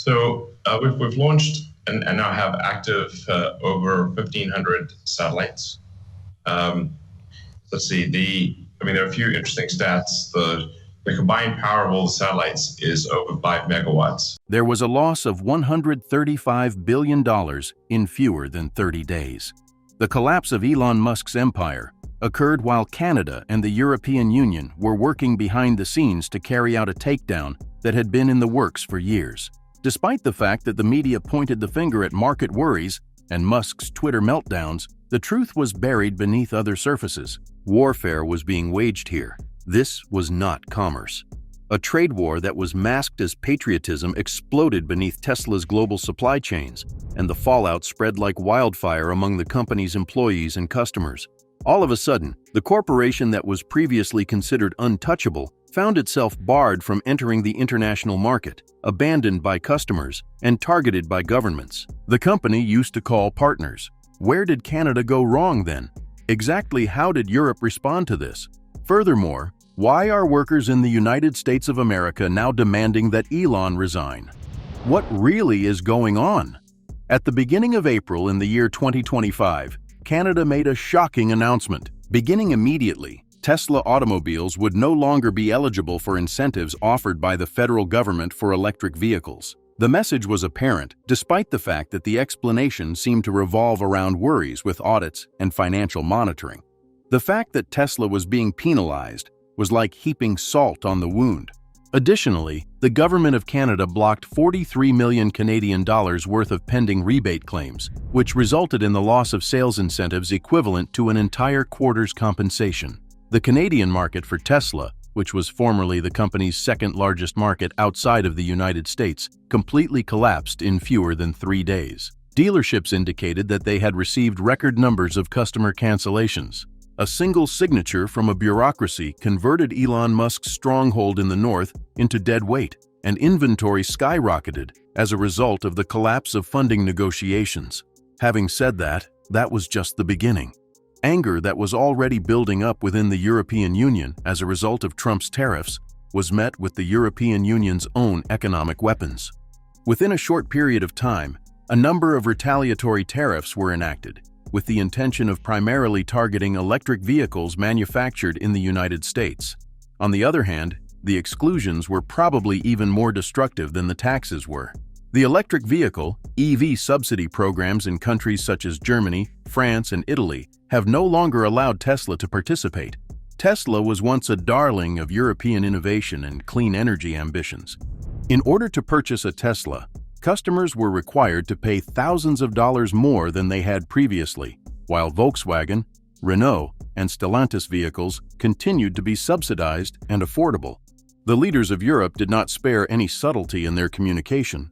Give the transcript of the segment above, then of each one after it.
We've launched and now have active over 1,500 satellites. Let's see, there are a few interesting stats. The combined power of all the satellites is over 5 megawatts. There was a loss of $135 billion in fewer than 30 days. The collapse of Elon Musk's empire occurred while Canada and the European Union were working behind the scenes to carry out a takedown that had been in the works for years. Despite the fact that the media pointed the finger at market worries and Musk's Twitter meltdowns, the truth was buried beneath other surfaces. Warfare was being waged here. This was not commerce. A trade war that was masked as patriotism exploded beneath Tesla's global supply chains, and the fallout spread like wildfire among the company's employees and customers. All of a sudden, the corporation that was previously considered untouchable found itself barred from entering the international market, abandoned by customers, and targeted by governments. The company used to call partners. Where did Canada go wrong then? Exactly how did Europe respond to this? Furthermore, why are workers in the United States of America now demanding that Elon resign? What really is going on? At the beginning of April in the year 2025, Canada made a shocking announcement. Beginning immediately, Tesla automobiles would no longer be eligible for incentives offered by the federal government for electric vehicles. The message was apparent, despite the fact that the explanation seemed to revolve around worries with audits and financial monitoring. The fact that Tesla was being penalized was like heaping salt on the wound. Additionally, the government of Canada blocked 43 million Canadian dollars worth of pending rebate claims, which resulted in the loss of sales incentives equivalent to an entire quarter's compensation. The Canadian market for Tesla, which was formerly the company's second largest market outside of the United States, completely collapsed in fewer than 3 days. Dealerships indicated that they had received record numbers of customer cancellations. A single signature from a bureaucracy converted Elon Musk's stronghold in the north into dead weight, and inventory skyrocketed as a result of the collapse of funding negotiations. Having said that, that was just the beginning. Anger that was already building up within the European Union as a result of Trump's tariffs was met with the European Union's own economic weapons. Within a short period of time, a number of retaliatory tariffs were enacted, with the intention of primarily targeting electric vehicles manufactured in the United States. On the other hand, the exclusions were probably even more destructive than the taxes were. The electric vehicle, EV subsidy programs in countries such as Germany, France, and Italy have no longer allowed Tesla to participate. Tesla was once a darling of European innovation and clean energy ambitions. In order to purchase a Tesla, customers were required to pay thousands of dollars more than they had previously, while Volkswagen, Renault, and Stellantis vehicles continued to be subsidized and affordable. The leaders of Europe did not spare any subtlety in their communication.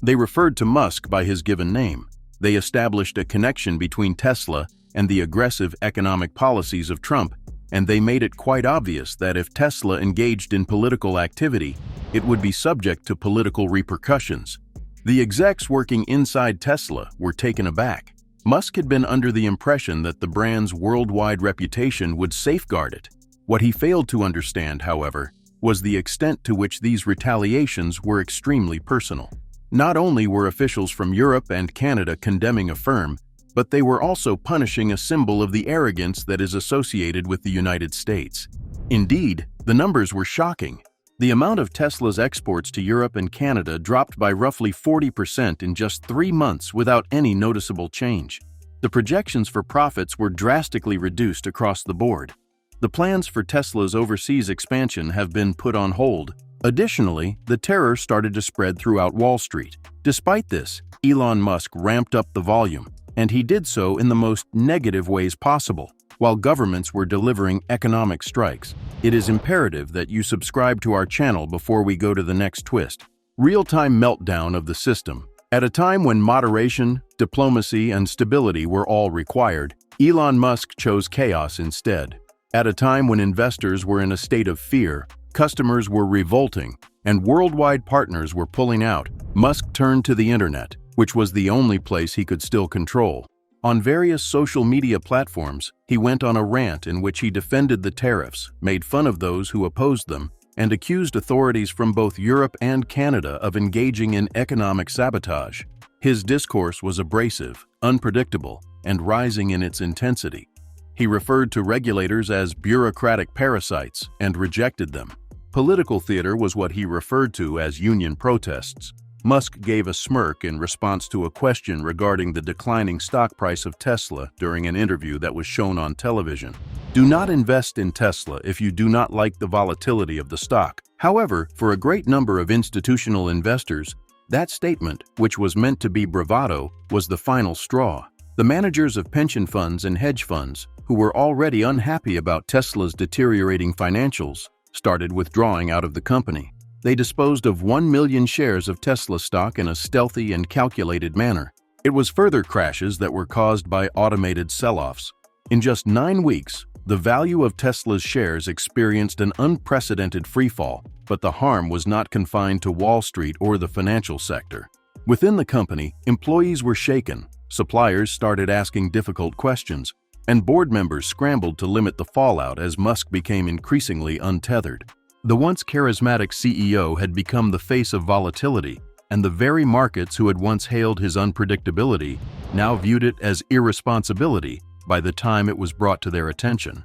They referred to Musk by his given name. They established a connection between Tesla and the aggressive economic policies of Trump, and they made it quite obvious that if Tesla engaged in political activity, it would be subject to political repercussions. The execs working inside Tesla were taken aback. Musk had been under the impression that the brand's worldwide reputation would safeguard it. What he failed to understand, however, was the extent to which these retaliations were extremely personal. Not only were officials from Europe and Canada condemning a firm, but they were also punishing a symbol of the arrogance that is associated with the United States. Indeed, the numbers were shocking. The amount of Tesla's exports to Europe and Canada dropped by roughly 40% in just 3 months without any noticeable change. The projections for profits were drastically reduced across the board. The plans for Tesla's overseas expansion have been put on hold. Additionally, the terror started to spread throughout Wall Street. Despite this, Elon Musk ramped up the volume, and he did so in the most negative ways possible, while governments were delivering economic strikes. It is imperative that you subscribe to our channel before we go to the next twist. Real-time meltdown of the system. At a time when moderation, diplomacy, and stability were all required, Elon Musk chose chaos instead. At a time when investors were in a state of fear, customers were revolting, and worldwide partners were pulling out, Musk turned to the internet, which was the only place he could still control. On various social media platforms, he went on a rant in which he defended the tariffs, made fun of those who opposed them, and accused authorities from both Europe and Canada of engaging in economic sabotage. His discourse was abrasive, unpredictable, and rising in its intensity. He referred to regulators as bureaucratic parasites and rejected them. Political theater was what he referred to as union protests. Musk gave a smirk in response to a question regarding the declining stock price of Tesla during an interview that was shown on television. Do not invest in Tesla if you do not like the volatility of the stock. However, for a great number of institutional investors, that statement, which was meant to be bravado, was the final straw. The managers of pension funds and hedge funds, who were already unhappy about Tesla's deteriorating financials, started withdrawing out of the company. They disposed of 1 million shares of Tesla stock in a stealthy and calculated manner. It was further crashes that were caused by automated sell-offs. In just 9 weeks, the value of Tesla's shares experienced an unprecedented freefall, but the harm was not confined to Wall Street or the financial sector. Within the company, employees were shaken, suppliers started asking difficult questions, and board members scrambled to limit the fallout as Musk became increasingly untethered. The once charismatic CEO had become the face of volatility, and the very markets who had once hailed his unpredictability now viewed it as irresponsibility by the time it was brought to their attention.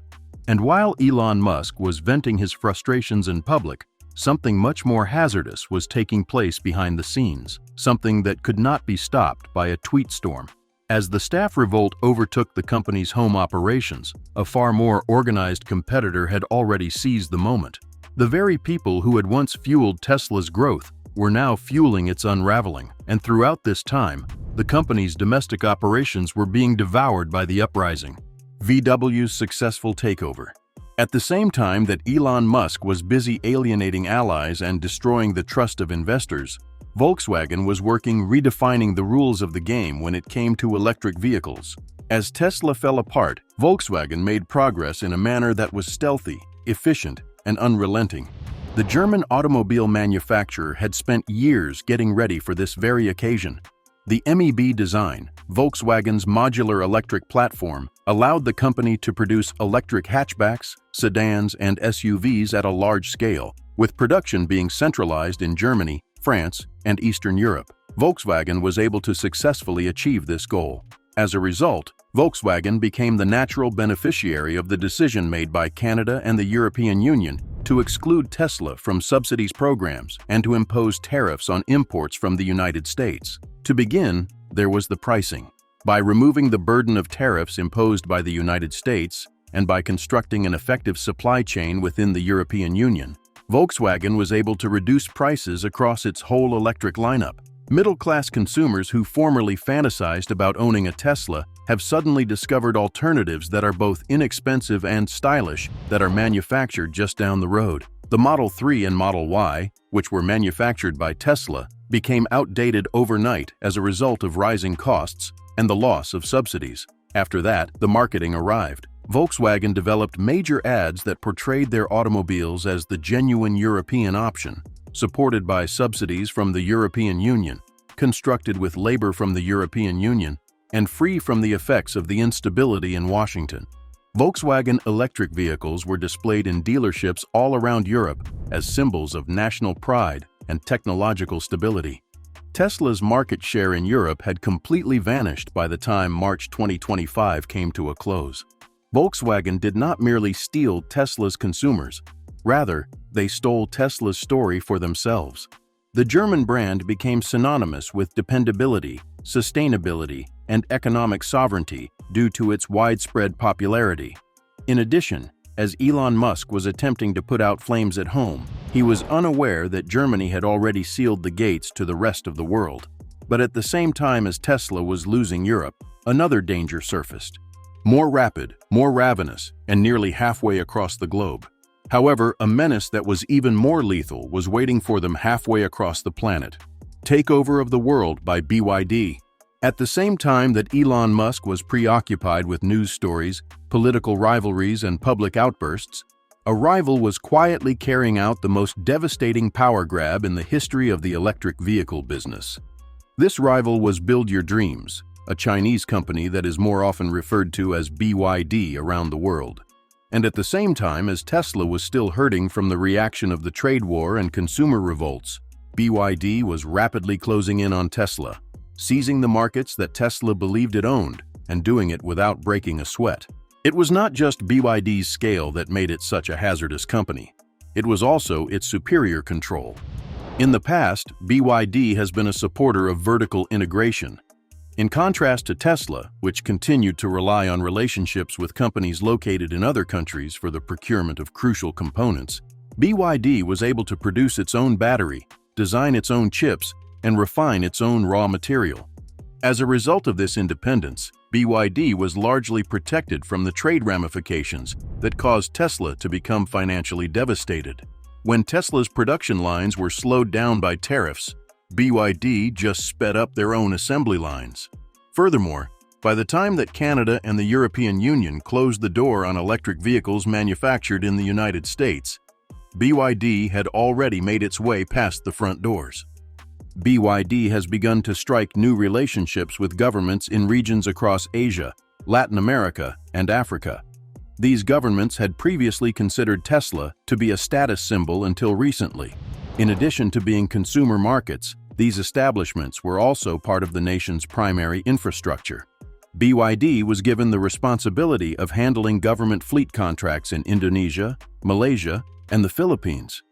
And while Elon Musk was venting his frustrations in public, something much more hazardous was taking place behind the scenes, something that could not be stopped by a tweet storm. As the staff revolt overtook the company's home operations, a far more organized competitor had already seized the moment. The very people who had once fueled Tesla's growth were now fueling its unraveling, and throughout this time, the company's domestic operations were being devoured by the uprising. VW's successful takeover. At the same time that Elon Musk was busy alienating allies and destroying the trust of investors, Volkswagen was working redefining the rules of the game when it came to electric vehicles. As Tesla fell apart, Volkswagen made progress in a manner that was stealthy, efficient, and unrelenting. The German automobile manufacturer had spent years getting ready for this very occasion. The MEB design, Volkswagen's modular electric platform, allowed the company to produce electric hatchbacks, sedans, and SUVs at a large scale, with production being centralized in Germany, France, and Eastern Europe. Volkswagen was able to successfully achieve this goal. As a result, Volkswagen became the natural beneficiary of the decision made by Canada and the European Union to exclude Tesla from subsidies programs and to impose tariffs on imports from the United States. To begin, there was the pricing. By removing the burden of tariffs imposed by the United States and by constructing an effective supply chain within the European Union, Volkswagen was able to reduce prices across its whole electric lineup. Middle-class consumers who formerly fantasized about owning a Tesla have suddenly discovered alternatives that are both inexpensive and stylish that are manufactured just down the road. The Model 3 and Model Y, which were manufactured by Tesla, became outdated overnight as a result of rising costs and the loss of subsidies. After that, the marketing arrived. Volkswagen developed major ads that portrayed their automobiles as the genuine European option, supported by subsidies from the European Union, constructed with labor from the European Union, and free from the effects of the instability in Washington. Volkswagen electric vehicles were displayed in dealerships all around Europe as symbols of national pride and technological stability. Tesla's market share in Europe had completely vanished by the time March 2025 came to a close. Volkswagen did not merely steal Tesla's consumers, rather, they stole Tesla's story for themselves. The German brand became synonymous with dependability, sustainability, and economic sovereignty due to its widespread popularity. In addition, as Elon Musk was attempting to put out flames at home, he was unaware that Germany had already sealed the gates to the rest of the world. But at the same time as Tesla was losing Europe, another danger surfaced. More rapid, more ravenous, and nearly halfway across the globe. However, a menace that was even more lethal was waiting for them halfway across the planet. Takeover of the world by BYD. At the same time that Elon Musk was preoccupied with news stories, political rivalries, and public outbursts, a rival was quietly carrying out the most devastating power grab in the history of the electric vehicle business. This rival was Build Your Dreams, a Chinese company that is more often referred to as BYD around the world. And at the same time as Tesla was still hurting from the reaction of the trade war and consumer revolts, BYD was rapidly closing in on Tesla, seizing the markets that Tesla believed it owned and doing it without breaking a sweat. It was not just BYD's scale that made it such a hazardous company. It was also its superior control. In the past, BYD has been a supporter of vertical integration. In contrast to Tesla, which continued to rely on relationships with companies located in other countries for the procurement of crucial components, BYD was able to produce its own battery, design its own chips, and refine its own raw material. As a result of this independence, BYD was largely protected from the trade ramifications that caused Tesla to become financially devastated. When Tesla's production lines were slowed down by tariffs, BYD just sped up their own assembly lines. Furthermore, by the time that Canada and the European Union closed the door on electric vehicles manufactured in the United States, BYD had already made its way past the front doors. BYD has begun to strike new relationships with governments in regions across Asia, Latin America, and Africa. These governments had previously considered Tesla to be a status symbol until recently. In addition to being consumer markets, these establishments were also part of the nation's primary infrastructure. BYD was given the responsibility of handling government fleet contracts in Indonesia, Malaysia, and the Philippines.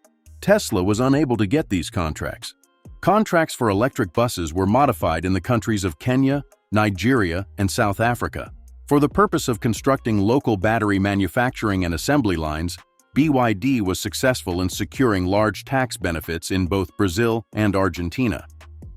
Tesla was unable to get these contracts. Contracts for electric buses were modified in the countries of Kenya, Nigeria, and South Africa. For the purpose of constructing local battery manufacturing and assembly lines, BYD was successful in securing large tax benefits in both Brazil and Argentina.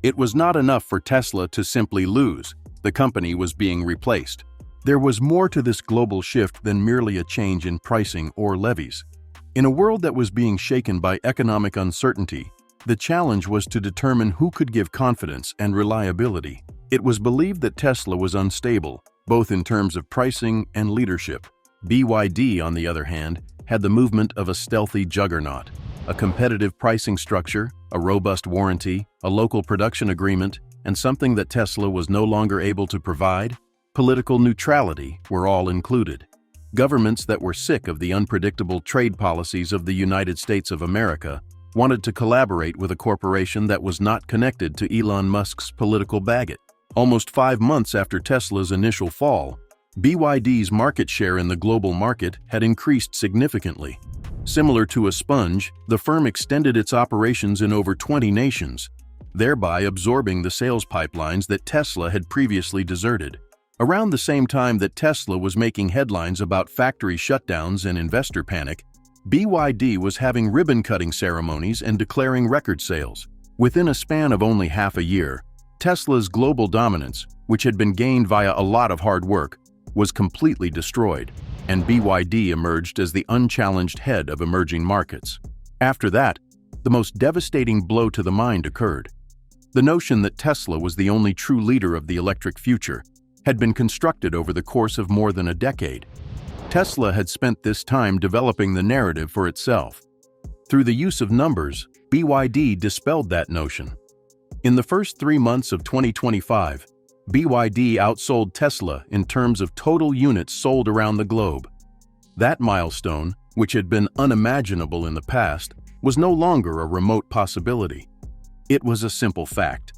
It was not enough for Tesla to simply lose. The company was being replaced. There was more to this global shift than merely a change in pricing or levies. In a world that was being shaken by economic uncertainty, the challenge was to determine who could give confidence and reliability. It was believed that Tesla was unstable, both in terms of pricing and leadership. BYD, on the other hand, had the movement of a stealthy juggernaut, a competitive pricing structure, a robust warranty, a local production agreement, and something that Tesla was no longer able to provide, political neutrality, were all included. Governments that were sick of the unpredictable trade policies of the United States of America wanted to collaborate with a corporation that was not connected to Elon Musk's political baggage. Almost 5 months after Tesla's initial fall, BYD's market share in the global market had increased significantly. Similar to a sponge, the firm extended its operations in over 20 nations, thereby absorbing the sales pipelines that Tesla had previously deserted. Around the same time that Tesla was making headlines about factory shutdowns and investor panic, BYD was having ribbon-cutting ceremonies and declaring record sales. Within a span of only half a year, Tesla's global dominance, which had been gained via a lot of hard work, was completely destroyed, and BYD emerged as the unchallenged head of emerging markets. After that, the most devastating blow to the mind occurred. The notion that Tesla was the only true leader of the electric future had been constructed over the course of more than a decade. Tesla had spent this time developing the narrative for itself. Through the use of numbers, BYD dispelled that notion. In the first 3 months of 2025, BYD outsold Tesla in terms of total units sold around the globe. That milestone, which had been unimaginable in the past, was no longer a remote possibility. It was a simple fact.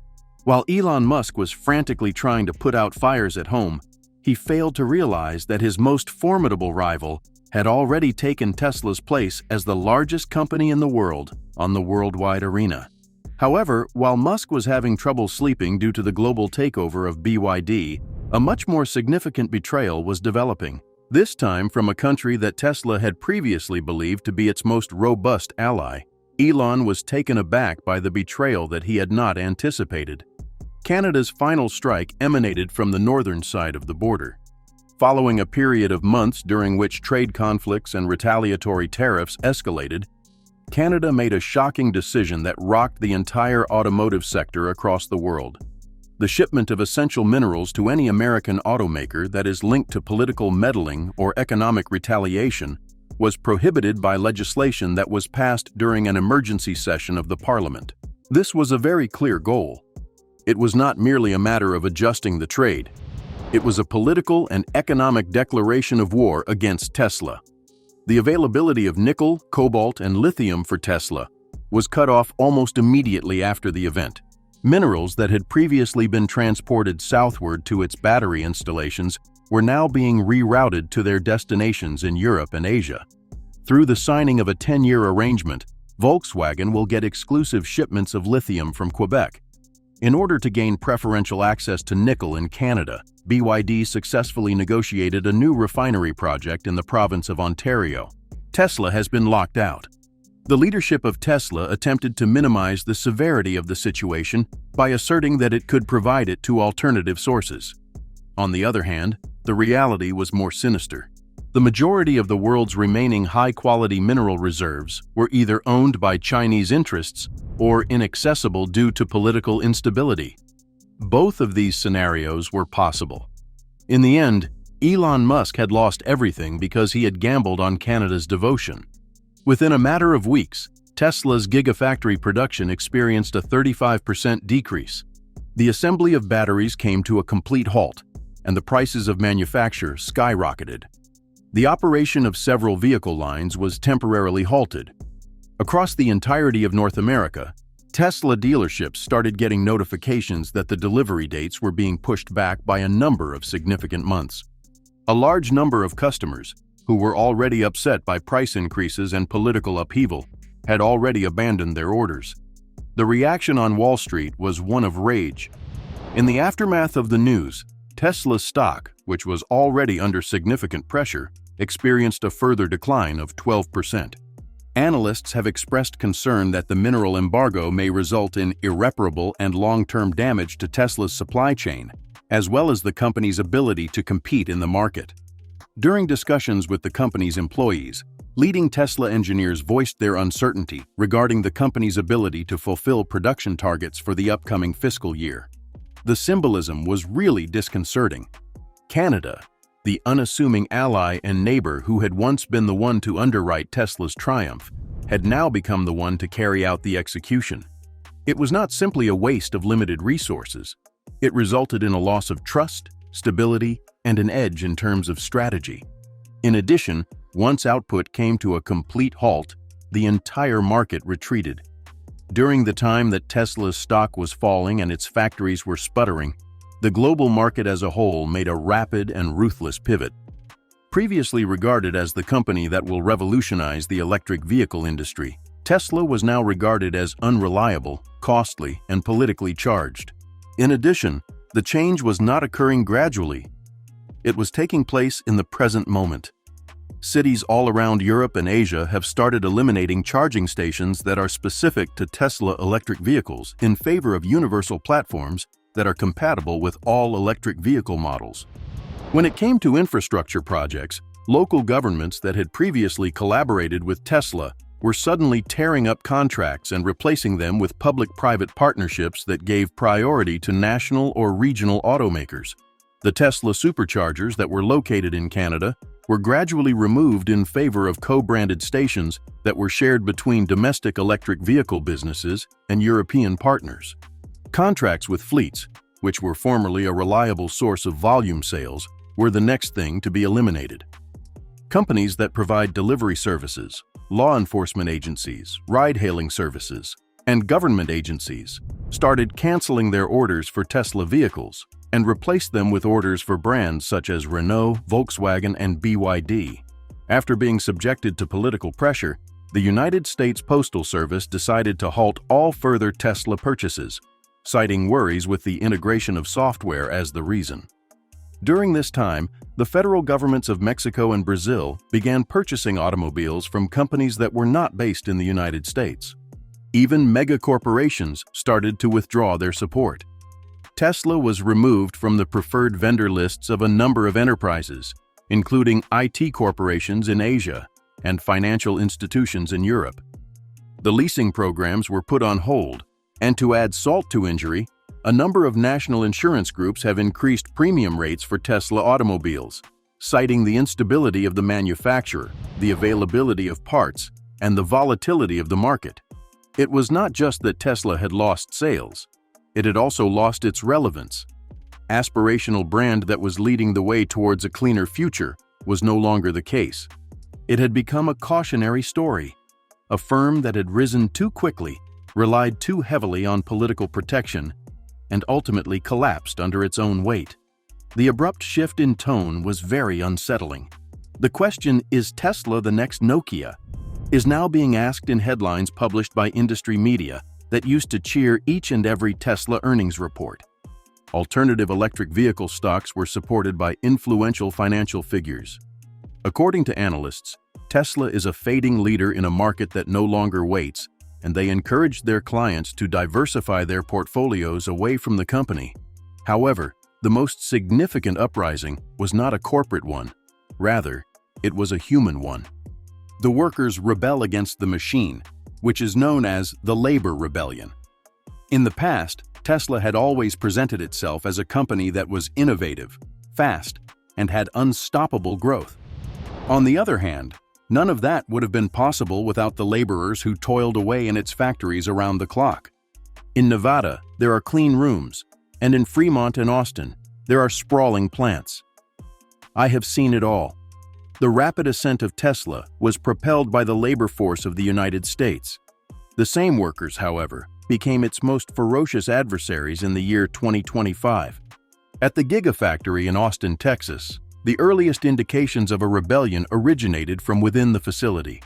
While Elon Musk was frantically trying to put out fires at home, he failed to realize that his most formidable rival had already taken Tesla's place as the largest company in the world on the worldwide arena. However, while Musk was having trouble sleeping due to the global takeover of BYD, a much more significant betrayal was developing, this time from a country that Tesla had previously believed to be its most robust ally. Elon was taken aback by the betrayal that he had not anticipated. Canada's final strike emanated from the northern side of the border. Following a period of months during which trade conflicts and retaliatory tariffs escalated, Canada made a shocking decision that rocked the entire automotive sector across the world. The shipment of essential minerals to any American automaker that is linked to political meddling or economic retaliation was prohibited by legislation that was passed during an emergency session of the Parliament. This was a very clear goal. It was not merely a matter of adjusting the trade. It was a political and economic declaration of war against Tesla. The availability of nickel, cobalt, and lithium for Tesla was cut off almost immediately after the event. Minerals that had previously been transported southward to its battery installations were now being rerouted to their destinations in Europe and Asia. Through the signing of a 10-year arrangement, Volkswagen will get exclusive shipments of lithium from Quebec. In order to gain preferential access to nickel in Canada, BYD successfully negotiated a new refinery project in the province of Ontario. Tesla has been locked out. The leadership of Tesla attempted to minimize the severity of the situation by asserting that it could provide it to alternative sources. On the other hand, the reality was more sinister. The majority of the world's remaining high-quality mineral reserves were either owned by Chinese interests or inaccessible due to political instability. Both of these scenarios were possible. In the end, Elon Musk had lost everything because he had gambled on Canada's devotion. Within a matter of weeks, Tesla's Gigafactory production experienced a 35% decrease. The assembly of batteries came to a complete halt, and the prices of manufacture skyrocketed. The operation of several vehicle lines was temporarily halted. Across the entirety of North America, Tesla dealerships started getting notifications that the delivery dates were being pushed back by a number of significant months. A large number of customers, who were already upset by price increases and political upheaval, had already abandoned their orders. The reaction on Wall Street was one of rage. In the aftermath of the news, Tesla's stock, which was already under significant pressure, experienced a further decline of 12%. Analysts have expressed concern that the mineral embargo may result in irreparable and long-term damage to Tesla's supply chain, as well as the company's ability to compete in the market. During discussions with the company's employees, leading Tesla engineers voiced their uncertainty regarding the company's ability to fulfill production targets for the upcoming fiscal year. The symbolism was really disconcerting. Canada, the unassuming ally and neighbor who had once been the one to underwrite Tesla's triumph, had now become the one to carry out the execution. It was not simply a waste of limited resources. It resulted in a loss of trust, stability, and an edge in terms of strategy. In addition, once output came to a complete halt, the entire market retreated. During the time that Tesla's stock was falling and its factories were sputtering, the global market as a whole made a rapid and ruthless pivot. Previously regarded as the company that will revolutionize the electric vehicle industry, Tesla was now regarded as unreliable, costly, and politically charged. In addition, the change was not occurring gradually. It was taking place in the present moment. Cities all around Europe and Asia have started eliminating charging stations that are specific to Tesla electric vehicles in favor of universal platforms that are compatible with all electric vehicle models. When it came to infrastructure projects, local governments that had previously collaborated with Tesla were suddenly tearing up contracts and replacing them with public-private partnerships that gave priority to national or regional automakers. The Tesla superchargers that were located in Canada were gradually removed in favor of co-branded stations that were shared between domestic electric vehicle businesses and European partners. Contracts with fleets, which were formerly a reliable source of volume sales, were the next thing to be eliminated. Companies that provide delivery services, law enforcement agencies, ride-hailing services, and government agencies started canceling their orders for Tesla vehicles and replaced them with orders for brands such as Renault, Volkswagen, and BYD. After being subjected to political pressure, the United States Postal Service decided to halt all further Tesla purchases, citing worries with the integration of software as the reason. During this time, the federal governments of Mexico and Brazil began purchasing automobiles from companies that were not based in the United States. Even megacorporations started to withdraw their support. Tesla was removed from the preferred vendor lists of a number of enterprises, including IT corporations in Asia and financial institutions in Europe. The leasing programs were put on hold, and to add salt to injury, a number of national insurance groups have increased premium rates for Tesla automobiles, citing the instability of the manufacturer, the availability of parts, and the volatility of the market. It was not just that Tesla had lost sales, it had also lost its relevance. Aspirational brand that was leading the way towards a cleaner future was no longer the case. It had become a cautionary story. A firm that had risen too quickly, relied too heavily on political protection, and ultimately collapsed under its own weight. The abrupt shift in tone was very unsettling. The question, "Is Tesla the next Nokia?" is now being asked in headlines published by industry media that used to cheer each and every Tesla earnings report. Alternative electric vehicle stocks were supported by influential financial figures. According to analysts, Tesla is a fading leader in a market that no longer waits, and they encouraged their clients to diversify their portfolios away from the company. However, the most significant uprising was not a corporate one. Rather, it was a human one. The workers rebel against the machine, which is known as the labor rebellion. In the past, Tesla had always presented itself as a company that was innovative, fast, and had unstoppable growth. On the other hand, none of that would have been possible without the laborers who toiled away in its factories around the clock. In Nevada, there are clean rooms, and in Fremont and Austin, there are sprawling plants. I have seen it all. The rapid ascent of Tesla was propelled by the labor force of the United States. The same workers, however, became its most ferocious adversaries in the year 2025. At the Gigafactory in Austin, Texas, the earliest indications of a rebellion originated from within the facility.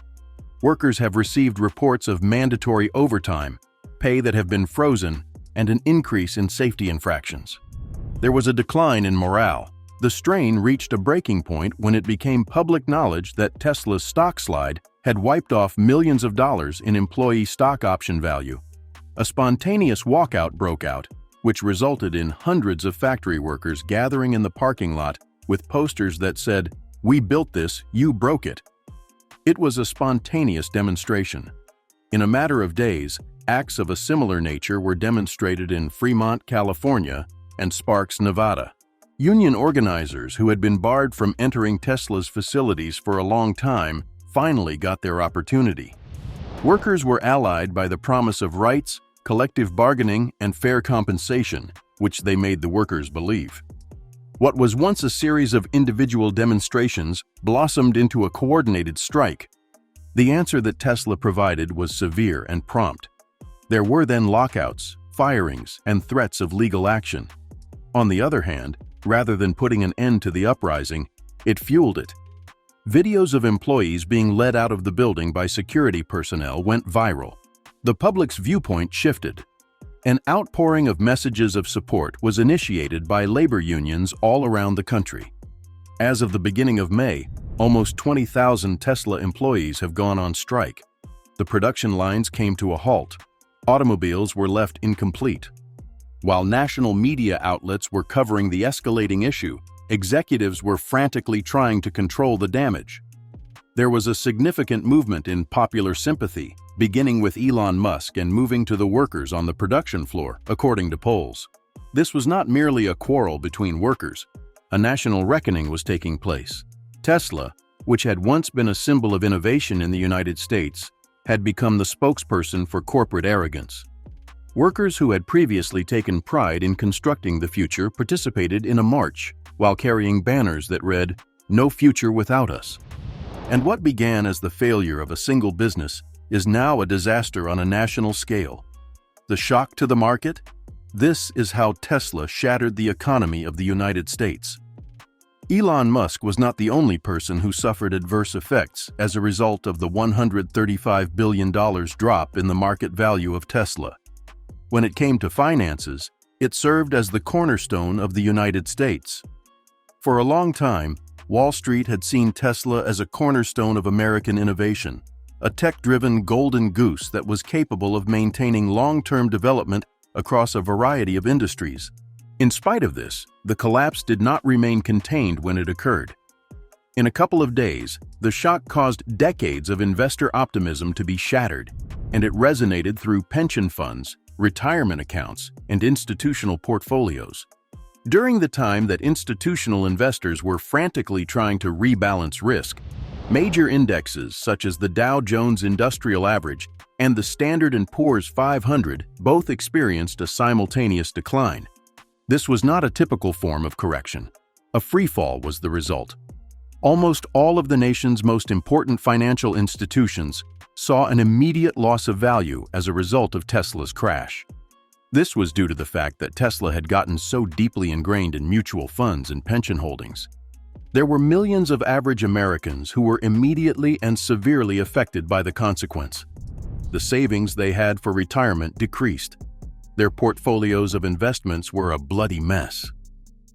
Workers have received reports of mandatory overtime, pay that have been frozen, and an increase in safety infractions. There was a decline in morale. The strain reached a breaking point when it became public knowledge that Tesla's stock slide had wiped off millions of dollars in employee stock option value. A spontaneous walkout broke out, which resulted in hundreds of factory workers gathering in the parking lot with posters that said, "We built this, you broke it." It was a spontaneous demonstration. In a matter of days, acts of a similar nature were demonstrated in Fremont, California, and Sparks, Nevada. Union organizers who had been barred from entering Tesla's facilities for a long time finally got their opportunity. Workers were allied by the promise of rights, collective bargaining, and fair compensation, which they made the workers believe. What was once a series of individual demonstrations blossomed into a coordinated strike. The answer that Tesla provided was severe and prompt. There were then lockouts, firings, and threats of legal action. On the other hand, rather than putting an end to the uprising, it fueled it. Videos of employees being led out of the building by security personnel went viral. The public's viewpoint shifted. An outpouring of messages of support was initiated by labor unions all around the country. As of the beginning of May, almost 20,000 Tesla employees have gone on strike. The production lines came to a halt. Automobiles were left incomplete. While national media outlets were covering the escalating issue, executives were frantically trying to control the damage. There was a significant movement in popular sympathy, beginning with Elon Musk and moving to the workers on the production floor, according to polls. This was not merely a quarrel between workers. A national reckoning was taking place. Tesla, which had once been a symbol of innovation in the United States, had become the spokesperson for corporate arrogance. Workers who had previously taken pride in constructing the future participated in a march while carrying banners that read, "No future without us." And what began as the failure of a single business is now a disaster on a national scale. The shock to the market? This is how Tesla shattered the economy of the United States. Elon Musk was not the only person who suffered adverse effects as a result of the $135 billion drop in the market value of Tesla. When it came to finances, it served as the cornerstone of the United States. For a long time, Wall Street had seen Tesla as a cornerstone of American innovation, a tech-driven golden goose that was capable of maintaining long-term development across a variety of industries. In spite of this, the collapse did not remain contained when it occurred. In a couple of days, the shock caused decades of investor optimism to be shattered, and it resonated through pension funds, retirement accounts, and institutional portfolios. During the time that institutional investors were frantically trying to rebalance risk, major indexes such as the Dow Jones Industrial Average and the Standard & Poor's 500 both experienced a simultaneous decline. This was not a typical form of correction. A freefall was the result. Almost all of the nation's most important financial institutions saw an immediate loss of value as a result of Tesla's crash. This was due to the fact that Tesla had gotten so deeply ingrained in mutual funds and pension holdings. There were millions of average Americans who were immediately and severely affected by the consequence. The savings they had for retirement decreased. Their portfolios of investments were a bloody mess.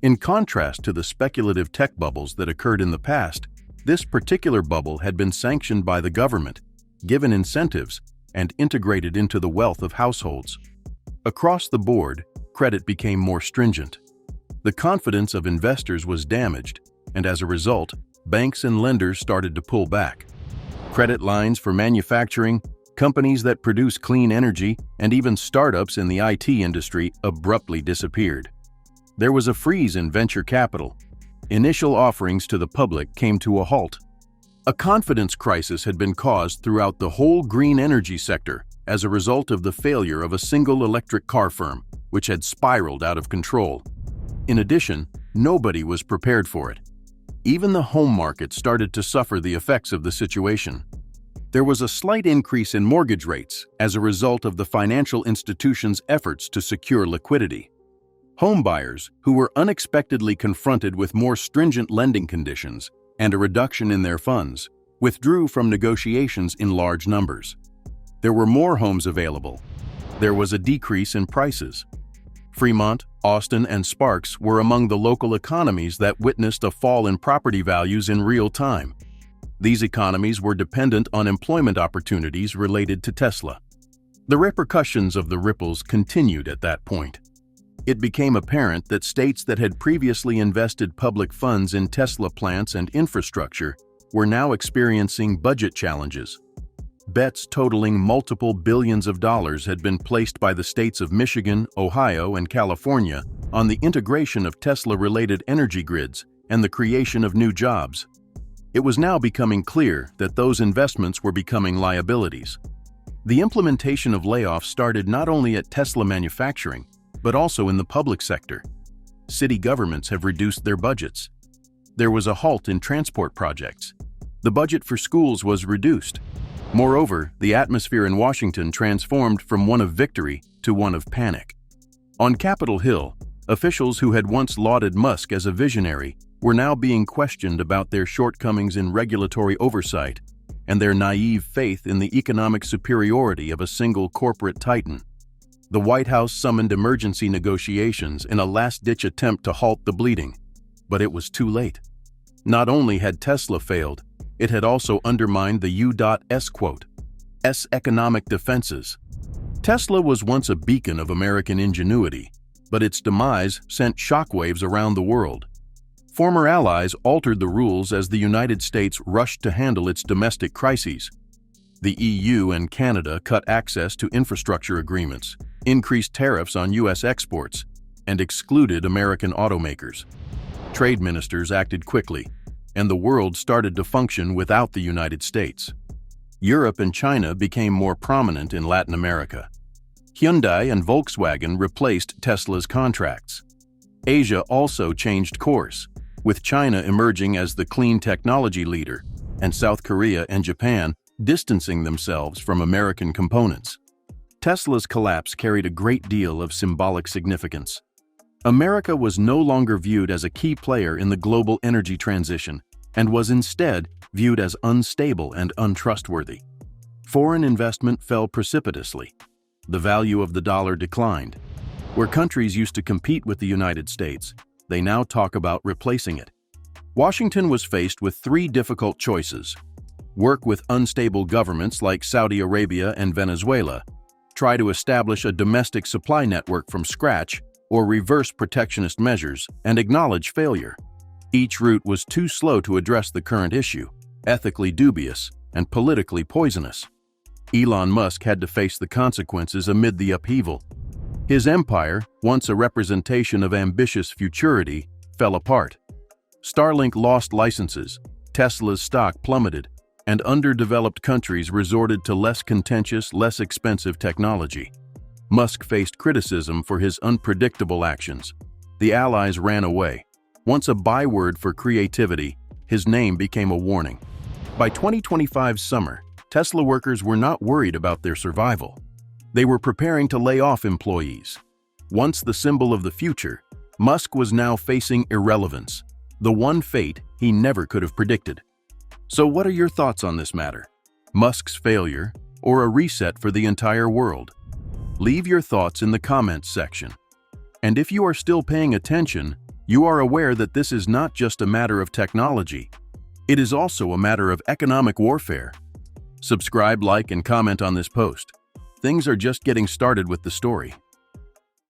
In contrast to the speculative tech bubbles that occurred in the past, this particular bubble had been sanctioned by the government, given incentives, and integrated into the wealth of households. Across the board, credit became more stringent. The confidence of investors was damaged, and as a result, banks and lenders started to pull back. Credit lines for manufacturing, companies that produce clean energy, and even startups in the IT industry abruptly disappeared. There was a freeze in venture capital. Initial offerings to the public came to a halt. A confidence crisis had been caused throughout the whole green energy sector as a result of the failure of a single electric car firm, which had spiraled out of control. In addition, nobody was prepared for it. Even the home market started to suffer the effects of the situation. There was a slight increase in mortgage rates as a result of the financial institutions' efforts to secure liquidity. Home buyers, who were unexpectedly confronted with more stringent lending conditions and a reduction in their funds, withdrew from negotiations in large numbers. There were more homes available. There was a decrease in prices. Fremont, Austin, and Sparks were among the local economies that witnessed a fall in property values in real time. These economies were dependent on employment opportunities related to Tesla. The repercussions of the ripples continued at that point. It became apparent that states that had previously invested public funds in Tesla plants and infrastructure were now experiencing budget challenges. Bets totaling multiple billions of dollars had been placed by the states of Michigan, Ohio, and California on the integration of Tesla-related energy grids and the creation of new jobs. It was now becoming clear that those investments were becoming liabilities. The implementation of layoffs started not only at Tesla manufacturing, but also in the public sector. City governments have reduced their budgets. There was a halt in transport projects. The budget for schools was reduced. Moreover, the atmosphere in Washington transformed from one of victory to one of panic. On Capitol Hill, officials who had once lauded Musk as a visionary were now being questioned about their shortcomings in regulatory oversight and their naive faith in the economic superiority of a single corporate titan. The White House summoned emergency negotiations in a last-ditch attempt to halt the bleeding, but it was too late. Not only had Tesla failed, it had also undermined the U.S. economic defenses. Tesla was once a beacon of American ingenuity, but its demise sent shockwaves around the world. Former allies altered the rules as the United States rushed to handle its domestic crises. The EU and Canada cut access to infrastructure agreements, increased tariffs on U.S. exports, and excluded American automakers. Trade ministers acted quickly, and the world started to function without the United States. Europe and China became more prominent in Latin America. Hyundai and Volkswagen replaced Tesla's contracts. Asia also changed course, with China emerging as the clean technology leader, and South Korea and Japan distancing themselves from American components. Tesla's collapse carried a great deal of symbolic significance. America was no longer viewed as a key player in the global energy transition and was instead viewed as unstable and untrustworthy. Foreign investment fell precipitously. The value of the dollar declined. Where countries used to compete with the United States, they now talk about replacing it. Washington was faced with three difficult choices: work with unstable governments like Saudi Arabia and Venezuela, try to establish a domestic supply network from scratch, or reverse protectionist measures and acknowledge failure. Each route was too slow to address the current issue, ethically dubious, and politically poisonous. Elon Musk had to face the consequences amid the upheaval. His empire, once a representation of ambitious futurity, fell apart. Starlink lost licenses, Tesla's stock plummeted, and underdeveloped countries resorted to less contentious, less expensive technology. Musk faced criticism for his unpredictable actions. The allies ran away. Once a byword for creativity, his name became a warning. By 2025's summer, Tesla workers were not worried about their survival. They were preparing to lay off employees. Once the symbol of the future, Musk was now facing irrelevance, the one fate he never could have predicted. So what are your thoughts on this matter? Musk's failure, or a reset for the entire world? Leave your thoughts in the comments section. And if you are still paying attention, you are aware that this is not just a matter of technology. It is also a matter of economic warfare. Subscribe, like, and comment on this post. Things are just getting started with the story.